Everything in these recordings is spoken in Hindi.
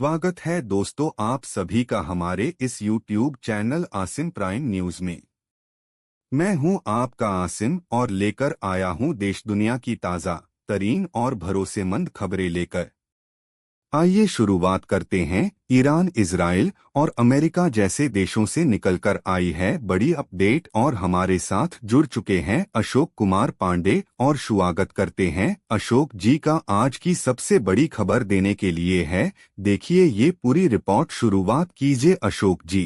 स्वागत है दोस्तों आप सभी का हमारे इस YouTube channel Asim prime news में। मैं हूं आपका आसिम और लेकर आया हूं देश दुनिया की ताज़ा तरीन और भरोसेमंद खबरें लेकर। आइए शुरुआत करते हैं। ईरान, इजराइल और अमेरिका जैसे देशों से निकलकर आई है बड़ी अपडेट और हमारे साथ जुड़ चुके हैं अशोक कुमार पांडे और स्वागत करते हैं अशोक जी का आज की सबसे बड़ी खबर देने के लिए है। देखिए ये पूरी रिपोर्ट, शुरुआत कीजिए अशोक जी।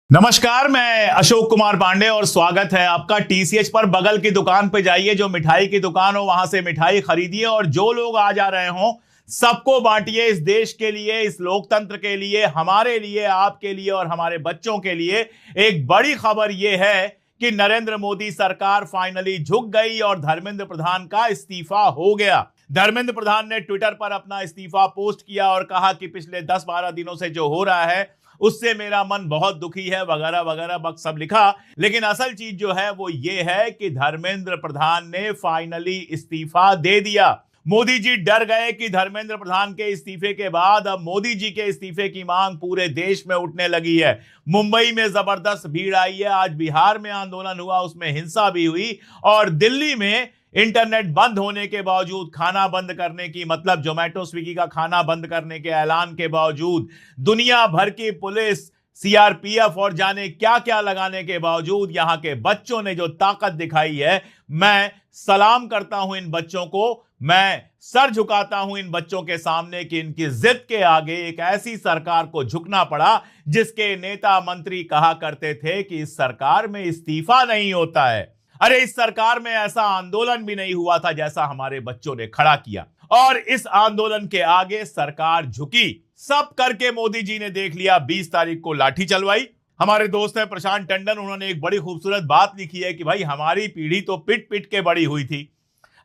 नमस्कार, मैं अशोक कुमार पांडे और स्वागत है आपका टीसीएच पर। बगल की दुकान पे जाइए, जो मिठाई की दुकान हो वहां से मिठाई खरीदिए और जो लोग आ जा रहे हो सबको बांटिए। इस देश के लिए, इस लोकतंत्र के लिए, हमारे लिए, आपके लिए और हमारे बच्चों के लिए एक बड़ी खबर यह है कि नरेंद्र मोदी सरकार फाइनली झुक गई और धर्मेंद्र प्रधान का इस्तीफा हो गया। धर्मेंद्र प्रधान ने ट्विटर पर अपना इस्तीफा पोस्ट किया और कहा कि पिछले 10-12 दिनों से जो हो रहा है उससे मेरा मन बहुत दुखी है, वगैरह वगैरह बक सब लिखा। लेकिन असल चीज जो है वो ये है कि धर्मेंद्र प्रधान ने फाइनली इस्तीफा दे दिया। मोदी जी डर गए कि धर्मेंद्र प्रधान के इस्तीफे के बाद अब मोदी जी के इस्तीफे की मांग पूरे देश में उठने लगी है। मुंबई में जबरदस्त भीड़ आई है, आज बिहार में आंदोलन हुआ, उसमें हिंसा भी हुई और दिल्ली में इंटरनेट बंद होने के बावजूद, खाना बंद करने की मतलब जोमेटो स्विगी का खाना बंद करने के ऐलान के बावजूद, दुनिया भर की पुलिस, सीआरपीएफ और जाने क्या क्या लगाने के बावजूद यहां के बच्चों ने जो ताकत दिखाई है, मैं सलाम करता हूं इन बच्चों को। मैं सर झुकाता हूं इन बच्चों के सामने कि इनकी जिद के आगे एक ऐसी सरकार को झुकना पड़ा जिसके नेता मंत्री कहा करते थे कि इस सरकार में इस्तीफा नहीं होता है। अरे इस सरकार में ऐसा आंदोलन भी नहीं हुआ था जैसा हमारे बच्चों ने खड़ा किया और इस आंदोलन के आगे सरकार झुकी। सब करके मोदी जी ने देख लिया। 20 तारीख को लाठी चलवाई। हमारे दोस्त हैं प्रशांत टंडन, उन्होंने एक बड़ी खूबसूरत बात लिखी है कि भाई हमारी पीढ़ी तो पिट पिट के बड़ी हुई थी।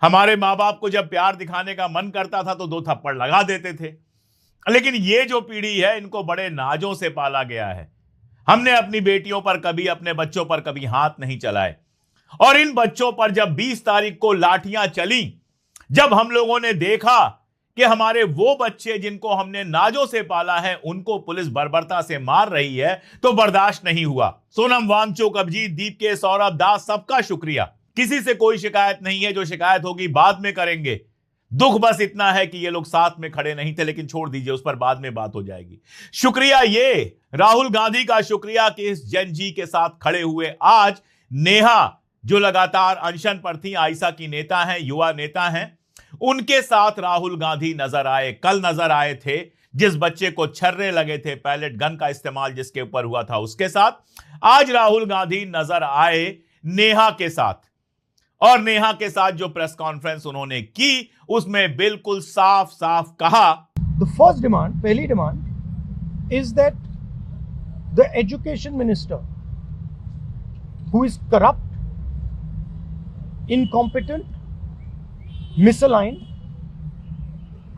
हमारे माँ बाप को जब प्यार दिखाने का मन करता था तो 2 थप्पड़ लगा देते थे, लेकिन ये जो पीढ़ी है इनको बड़े नाजों से पाला गया है। हमने अपनी बेटियों पर कभी, अपने बच्चों पर कभी हाथ नहीं चलाए और इन बच्चों पर जब 20 तारीख को लाठियां चली, जब हम लोगों ने देखा कि हमारे वो बच्चे जिनको हमने नाजों से पाला है उनको पुलिस बर्बरता से मार रही है, तो बर्दाश्त नहीं हुआ। सोनम वांगचुक, अभिजीत, दीपके, सौरभ दास, सबका शुक्रिया। किसी से कोई शिकायत नहीं है, जो शिकायत होगी बाद में करेंगे। दुख बस इतना है कि ये लोग साथ में खड़े नहीं थे, लेकिन छोड़ दीजिए, उस पर बाद में बात हो जाएगी। शुक्रिया ये राहुल गांधी का शुक्रिया कि इस जन जी के साथ खड़े हुए। आज नेहा जो लगातार अनशन पर थी, आयशा की नेता हैं, युवा नेता हैं, उनके साथ राहुल गांधी नजर आए। कल नजर आए थे जिस बच्चे को छर्रे लगे थे, पैलेट गन का इस्तेमाल जिसके ऊपर हुआ था, उसके साथ। आज राहुल गांधी नजर आए नेहा के साथ और नेहा के साथ जो प्रेस कॉन्फ्रेंस उन्होंने की उसमें बिल्कुल साफ साफ कहा, द फर्स्ट डिमांड, पहली demand is that the education minister who is corrupt, incompetent, misaligned,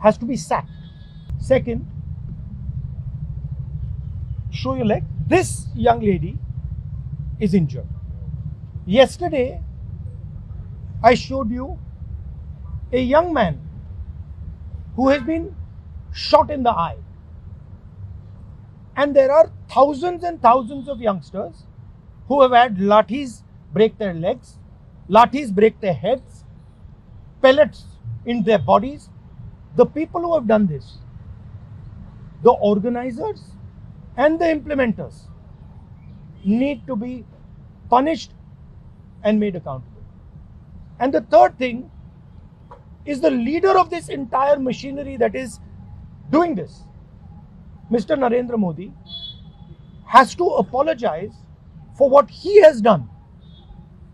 has to be sacked. Second, show your leg. This young lady is injured. Yesterday, I showed you a young man who has been shot in the eye. And there are thousands and thousands of youngsters who have had lathis break their legs, lathis break their heads, pellets in their bodies. The people who have done this, the organizers and the implementers, need to be punished and made accountable. And the third thing is the leader of this entire machinery that is doing this, Mr. Narendra Modi, has to apologize for what he has done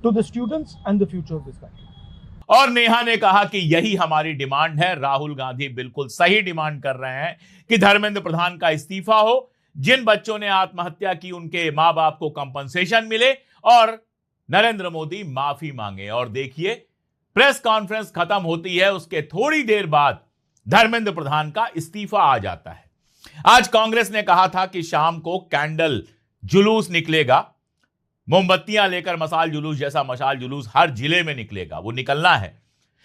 to the students and the future of this country. और नेहा ने कहा कि यही हमारी डिमांड है। राहुल गांधी बिल्कुल सही डिमांड कर रहे हैं कि धर्मेंद्र प्रधान का इस्तीफा हो, जिन बच्चों ने आत्महत्या की उनके मां बाप को कंपनसेशन मिले और नरेंद्र मोदी माफी मांगे। और देखिए, प्रेस कॉन्फ्रेंस खत्म होती है, उसके थोड़ी देर बाद धर्मेंद्र प्रधान का इस्तीफा आ जाता है। आज कांग्रेस ने कहा था कि शाम को कैंडल जुलूस निकलेगा, मोमबत्तियां लेकर मशाल जुलूस जैसा मशाल जुलूस हर जिले में निकलेगा, वो निकलना है।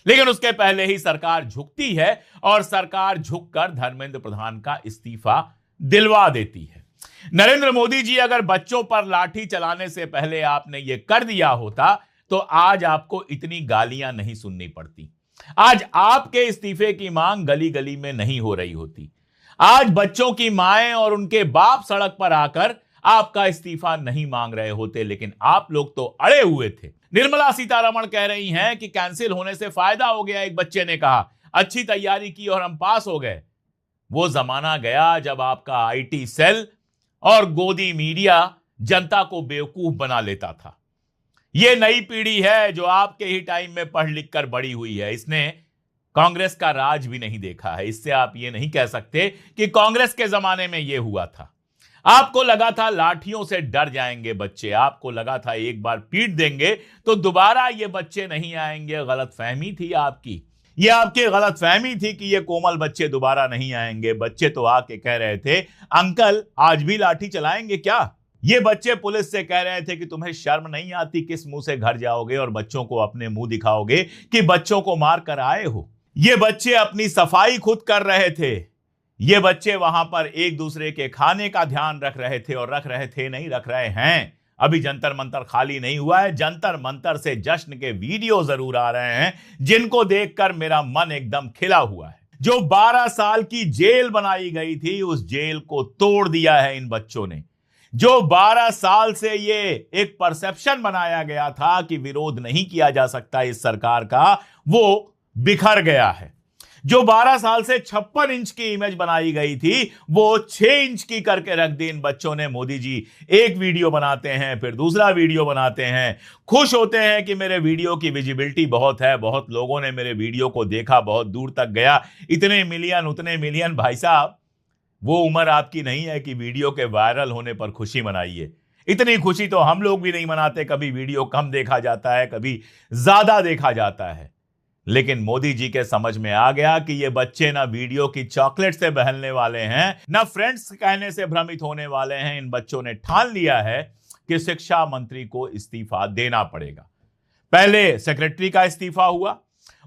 लेकिन उसके पहले ही सरकार झुकती है और सरकार झुककर धर्मेंद्र प्रधान का इस्तीफा दिलवा देती है। नरेंद्र मोदी जी, अगर बच्चों पर लाठी चलाने से पहले आपने यह कर दिया होता तो आज आपको इतनी गालियां नहीं सुननी पड़ती, आज आपके इस्तीफे की मांग गली गली में नहीं हो रही होती, आज बच्चों की माएं और उनके बाप सड़क पर आकर आपका इस्तीफा नहीं मांग रहे होते। लेकिन आप लोग तो अड़े हुए थे। निर्मला सीतारमण कह रही हैं कि कैंसिल होने से फायदा हो गया। एक बच्चे ने कहा अच्छी तैयारी की और हम पास हो गए। वो जमाना गया जब आपका आईटी सेल और गोदी मीडिया जनता को बेवकूफ बना लेता था। यह नई पीढ़ी है जो आपके ही टाइम में पढ़ लिख कर बड़ी हुई है। इसने कांग्रेस का राज भी नहीं देखा है। इससे आप ये नहीं कह सकते कि कांग्रेस के जमाने में यह हुआ था। आपको लगा था लाठियों से डर जाएंगे बच्चे, आपको लगा था एक बार पीट देंगे तो दोबारा ये बच्चे नहीं आएंगे। गलतफहमी थी आपकी, ये आपकी गलतफहमी थी कि ये कोमल बच्चे दोबारा नहीं आएंगे। बच्चे तो आके कह रहे थे अंकल आज भी लाठी चलाएंगे क्या? ये बच्चे पुलिस से कह रहे थे कि तुम्हें शर्म नहीं आती, किस मुंह से घर जाओगे और बच्चों को अपने मुंह दिखाओगे कि बच्चों को मार कर आए हो। ये बच्चे अपनी सफाई खुद कर रहे थे। ये बच्चे वहां पर एक दूसरे के खाने का ध्यान रख रहे थे, और रख रहे थे नहीं, रख रहे हैं। अभी जंतर मंतर खाली नहीं हुआ है। जंतर मंतर से जश्न के वीडियो जरूर आ रहे हैं जिनको देखकर मेरा मन एकदम खिला हुआ है। जो 12 साल की जेल बनाई गई थी उस जेल को तोड़ दिया है इन बच्चों ने। जो 12 साल से ये एक परसेप्शन बनाया गया था कि विरोध नहीं किया जा सकता इस सरकार का, वो बिखर गया है। जो 12 साल से 56 इंच की इमेज बनाई गई थी वो 6 इंच की करके रख दी इन बच्चों ने। मोदी जी एक वीडियो बनाते हैं फिर दूसरा वीडियो बनाते हैं, खुश होते हैं कि मेरे वीडियो की विजिबिलिटी बहुत है, बहुत लोगों ने मेरे वीडियो को देखा, बहुत दूर तक गया, इतने मिलियन उतने मिलियन। भाई साहब वो उम्र आपकी नहीं है कि वीडियो के वायरल होने पर खुशी मनाइए। इतनी खुशी तो हम लोग भी नहीं मनाते। कभी वीडियो कम देखा जाता है, कभी ज्यादा देखा जाता है। लेकिन मोदी जी के समझ में आ गया कि ये बच्चे ना वीडियो की चॉकलेट से बहलने वाले हैं, ना फ्रेंड्स कहने से भ्रमित होने वाले हैं। इन बच्चों ने ठान लिया है कि शिक्षा मंत्री को इस्तीफा देना पड़ेगा। पहले सेक्रेटरी का इस्तीफा हुआ,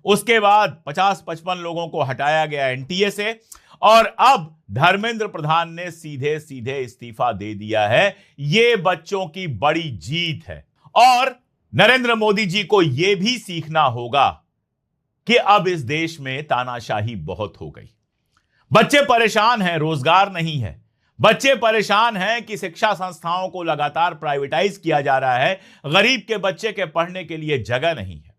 उसके बाद 50-55 लोगों को हटाया गया एनटीए से, और अब धर्मेंद्र प्रधान ने सीधे सीधे इस्तीफा दे दिया है। यह बच्चों की बड़ी जीत है। और नरेंद्र मोदी जी को यह भी सीखना होगा कि अब इस देश में तानाशाही बहुत हो गई। बच्चे परेशान हैं, रोजगार नहीं है। बच्चे परेशान हैं कि शिक्षा संस्थाओं को लगातार प्राइवेटाइज किया जा रहा है, गरीब के बच्चे के पढ़ने के लिए जगह नहीं है।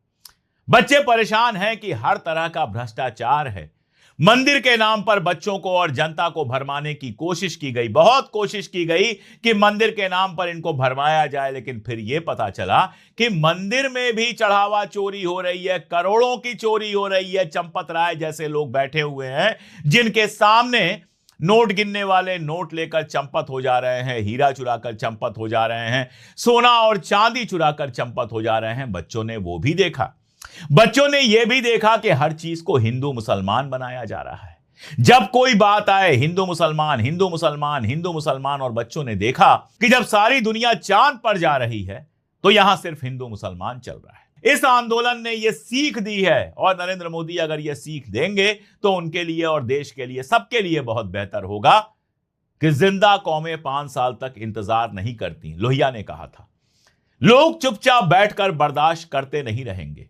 बच्चे परेशान हैं कि हर तरह का भ्रष्टाचार है। मंदिर के नाम पर बच्चों को और जनता को भरमाने की कोशिश की गई, बहुत कोशिश की गई कि मंदिर के नाम पर इनको भरमाया जाए, लेकिन फिर यह पता चला कि मंदिर में भी चढ़ावा चोरी हो रही है, करोड़ों की चोरी हो रही है। चंपत राय जैसे लोग बैठे हुए हैं जिनके सामने नोट गिनने वाले नोट लेकर चंपत हो जा रहे हैं, हीरा चुराकर चंपत हो जा रहे हैं, सोना और चांदी चुराकर चंपत हो जा रहे हैं। बच्चों ने वो भी देखा। बच्चों ने यह भी देखा कि हर चीज को हिंदू मुसलमान बनाया जा रहा है। जब कोई बात आए हिंदू मुसलमान हिंदू मुसलमान हिंदू मुसलमान, और बच्चों ने देखा कि जब सारी दुनिया चांद पर जा रही है तो यहां सिर्फ हिंदू मुसलमान चल रहा है। इस आंदोलन ने यह सीख दी है, और नरेंद्र मोदी अगर यह सीख देंगे तो उनके लिए और देश के लिए, सबके लिए बहुत बेहतर होगा कि जिंदा कौमें 5 साल तक इंतजार नहीं करती। लोहिया ने कहा था लोग चुपचाप बैठकर बर्दाश्त करते नहीं रहेंगे।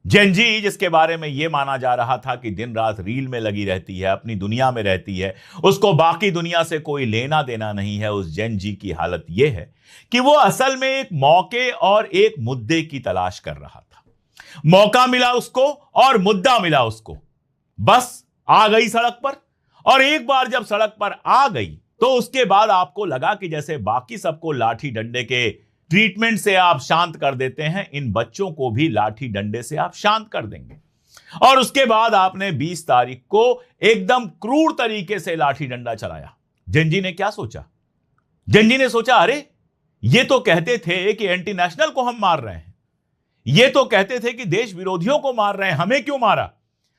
जेन जी, जिसके बारे में यह माना जा रहा था कि दिन रात रील में लगी रहती है, अपनी दुनिया में रहती है, उसको बाकी दुनिया से कोई लेना देना नहीं है, उस जेन जी की हालत यह है कि वो असल में एक मौके और एक मुद्दे की तलाश कर रहा था। मौका मिला उसको और मुद्दा मिला उसको, बस आ गई सड़क पर। और एक बार जब सड़क पर आ गई तो उसके बाद आपको लगा कि जैसे बाकी सबको लाठी डंडे के ट्रीटमेंट से आप शांत कर देते हैं, इन बच्चों को भी लाठी डंडे से आप शांत कर देंगे। और उसके बाद आपने 20 तारीख को एकदम क्रूर तरीके से लाठी डंडा चलाया। जेन जी ने क्या सोचा? जेन जी ने सोचा अरे ये तो कहते थे कि एंटी नेशनल को हम मार रहे हैं, ये तो कहते थे कि देश विरोधियों को मार रहे हैं, हमें क्यों मारा?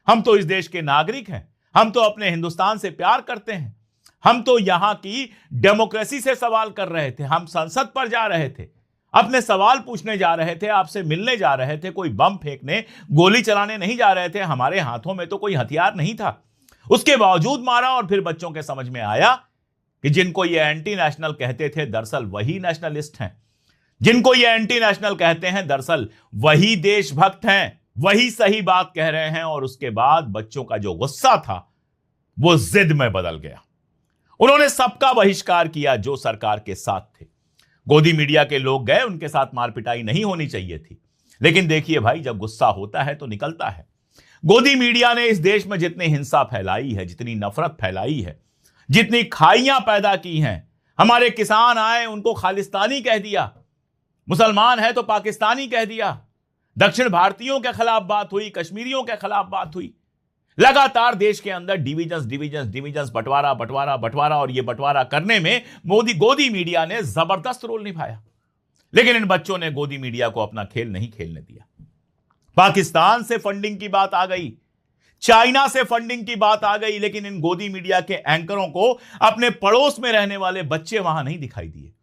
हम तो इस देश के नागरिक हैं, हम तो अपने हिंदुस्तान से प्यार करते हैं, हम तो यहां की डेमोक्रेसी से सवाल कर रहे थे, हम संसद पर जा रहे थे, अपने सवाल पूछने जा रहे थे, आपसे मिलने जा रहे थे, कोई बम फेंकने, गोली चलाने नहीं जा रहे थे। हमारे हाथों में तो कोई हथियार नहीं था, उसके बावजूद मारा। और फिर बच्चों के समझ में आया कि जिनको ये एंटी नेशनल कहते थे दरअसल वही नेशनलिस्ट हैं, जिनको ये एंटी नेशनल कहते हैं दरअसल वही देशभक्त हैं, वही सही बात कह रहे हैं। और उसके बाद बच्चों का जो गुस्सा था वो जिद में बदल गया। उन्होंने सबका बहिष्कार किया जो सरकार के साथ थे। गोदी मीडिया के लोग गए, उनके साथ मारपिटाई नहीं होनी चाहिए थी, लेकिन देखिए भाई, जब गुस्सा होता है तो निकलता है। गोदी मीडिया ने इस देश में जितनी हिंसा फैलाई है, जितनी नफरत फैलाई है, जितनी खाइयां पैदा की हैं, हमारे किसान आए उनको खालिस्तानी कह दिया, मुसलमान है तो पाकिस्तानी कह दिया, दक्षिण भारतीयों के खिलाफ बात हुई, कश्मीरियों के खिलाफ बात हुई। लगातार देश के अंदर डिविजन्स, बंटवारा और ये बंटवारा करने में गोदी मीडिया ने जबरदस्त रोल निभाया। लेकिन इन बच्चों ने गोदी मीडिया को अपना खेल नहीं खेलने दिया। पाकिस्तान से फंडिंग की बात आ गई, चाइना से फंडिंग की बात आ गई, लेकिन इन गोदी मीडिया के एंकरों को अपने पड़ोस में रहने वाले बच्चे वहां नहीं दिखाई दिए।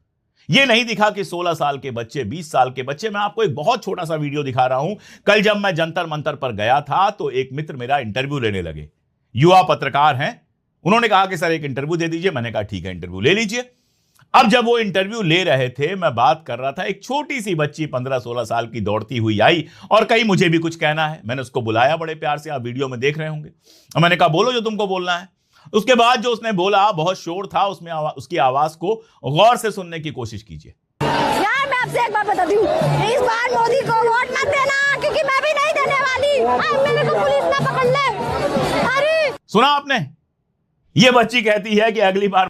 यह नहीं दिखा कि 16 साल के बच्चे, 20 साल के बच्चे। मैं आपको एक बहुत छोटा सा वीडियो दिखा रहा हूं। कल जब मैं जंतर मंतर पर गया था तो एक मित्र मेरा इंटरव्यू लेने लगे, युवा पत्रकार हैं। उन्होंने कहा कि सर एक इंटरव्यू दे दीजिए। मैंने कहा ठीक है, इंटरव्यू ले लीजिए। अब जब वो इंटरव्यू ले रहे थे, मैं बात कर रहा था, एक छोटी सी बच्ची 15-16 साल की दौड़ती हुई आई और कहीं मुझे भी कुछ कहना है। मैंने उसको बुलाया बड़े प्यार से, आप वीडियो में देख रहे होंगे। और मैंने कहा बोलो जो तुमको बोलना है। उसके बाद जो उसने बोला, बहुत शोर था उसमें, उसकी आवाज को गौर से सुनने की कोशिश कीजिए। यार मैं आपसे एक बात बताती हूँ, इस बार मोदी को वोट मत देना, क्योंकि मैं भी नहीं देने वाली। मेरे को पुलिस ना पकड़ ले। अरे सुना आपने? ये बच्ची कहती है कि अगली बार